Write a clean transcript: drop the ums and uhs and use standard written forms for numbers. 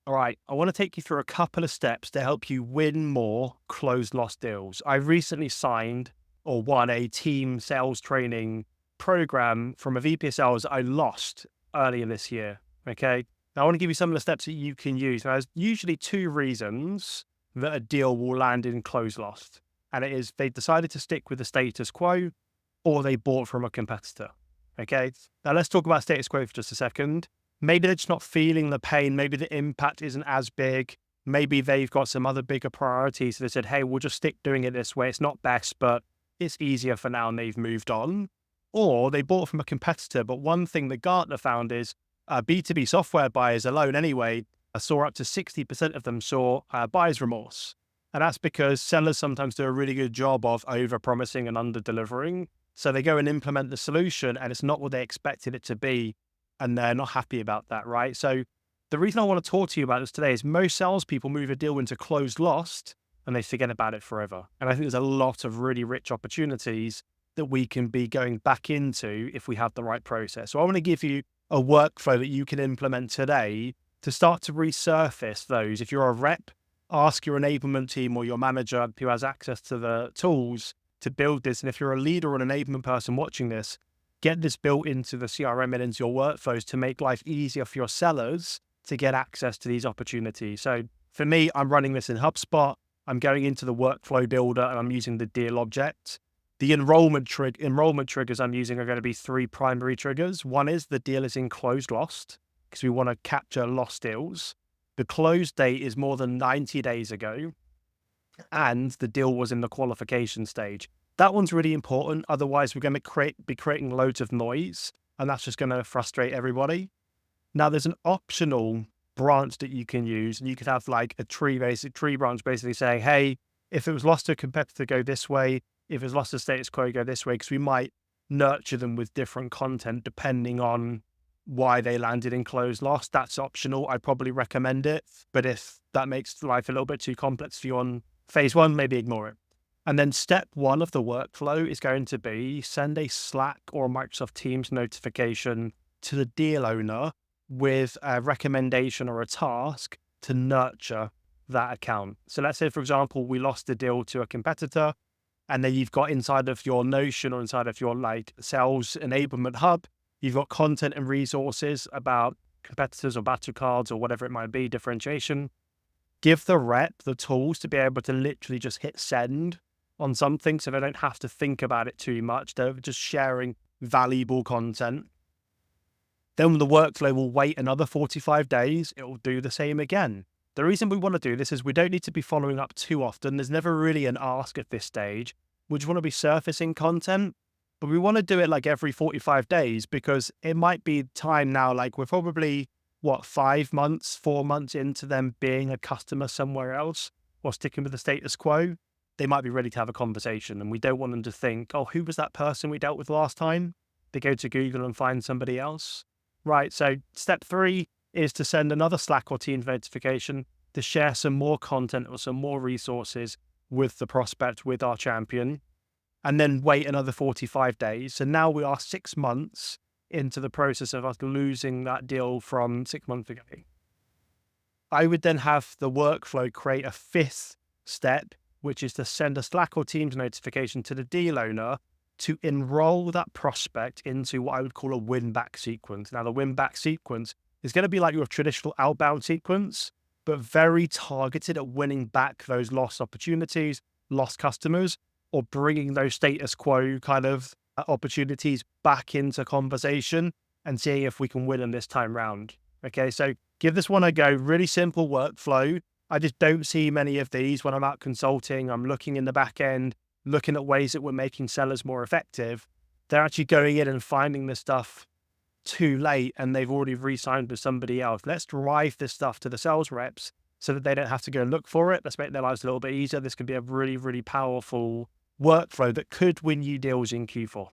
All right, I want to take you through a couple of steps to help you win more closed lost deals. I recently signed or won a team sales training program from a VP of sales I lost earlier this year. Okay. Now, I want to give you some of the steps that you can use. Now, there's usually two reasons that a deal will land in closed lost. And it is they decided to stick with the status quo or they bought from a competitor. Okay. Now, let's talk about status quo for just a second. Maybe they're just not feeling the pain. Maybe the impact isn't as big. Maybe they've got some other bigger priorities. So they said, hey, we'll just stick doing it this way. It's not best, but it's easier for now. And they've moved on. Or they bought from a competitor. But one thing that Gartner found is B2B software buyers alone, anyway, saw up to 60% of them saw buyer's remorse. And that's because sellers sometimes do a really good job of over promising and under delivering. So they go and implement the solution and it's not what they expected it to be. And they're not happy about that, right? So the reason I want to talk to you about this today is most salespeople move a deal into closed lost and they forget about it forever. And I think there's a lot of really rich opportunities that we can be going back into if we have the right process. So I want to give you a workflow that you can implement today to start to resurface those. If you're a rep, ask your enablement team or your manager who has access to the tools to build this. And if you're a leader or an enablement person watching this, get this built into the CRM and into your workflows to make life easier for your sellers to get access to these opportunities. So for me, I'm running this in HubSpot. I'm going into the workflow builder and I'm using the deal object. The enrollment triggers I'm using are going to be three primary triggers. One is the deal is in closed lost because we want to capture lost deals. The close date is more than 90 days ago. And the deal was in the qualification stage. That one's really important. Otherwise, we're going to be creating loads of noise, and that's just going to frustrate everybody. Now, there's an optional branch that you can use, and you could have like a basic tree branch basically saying, hey, if it was lost to a competitor, go this way. If it was lost to status quo, go this way, because we might nurture them with different content depending on why they landed in closed lost. That's optional. I'd probably recommend it. But if that makes life a little bit too complex for you on phase one, maybe ignore it. And then step one of the workflow is going to be send a Slack or a Microsoft Teams notification to the deal owner with a recommendation or a task to nurture that account. So let's say, for example, we lost the deal to a competitor, and then you've got inside of your Notion or inside of your like sales enablement hub, you've got content and resources about competitors or battle cards or whatever it might be, differentiation. Give the rep the tools to be able to literally just hit send on something so they don't have to think about it too much. They're just sharing valuable content. Then the workflow will wait another 45 days. It will do the same again. The reason we want to do this is we don't need to be following up too often. There's never really an ask at this stage. We just want to be surfacing content, but we want to do it like every 45 days because it might be time now. Like we're probably, 4 months into them being a customer somewhere else or sticking with the status quo. They might be ready to have a conversation and we don't want them to think, oh, who was that person we dealt with last time? They go to Google and find somebody else. Right. So step 3 is to send another Slack or Teams notification to share some more content or some more resources with the prospect, with our champion, and then wait another 45 days. So now we are 6 months into the process of us losing that deal from 6 months ago. I would then have the workflow create a 5th step, which is to send a Slack or Teams notification to the deal owner to enroll that prospect into what I would call a win-back sequence. Now, the win-back sequence is going to be like your traditional outbound sequence, but very targeted at winning back those lost opportunities, lost customers, or bringing those status quo kind of opportunities back into conversation and seeing if we can win them this time round. Okay, so give this one a go. Really simple workflow. I just don't see many of these when I'm out consulting. I'm looking in the back end, looking at ways that we're making sellers more effective. They're actually going in and finding this stuff too late and they've already re-signed with somebody else. Let's drive this stuff to the sales reps so that they don't have to go and look for it. Let's make their lives a little bit easier. This could be a really, really powerful workflow that could win you deals in Q4.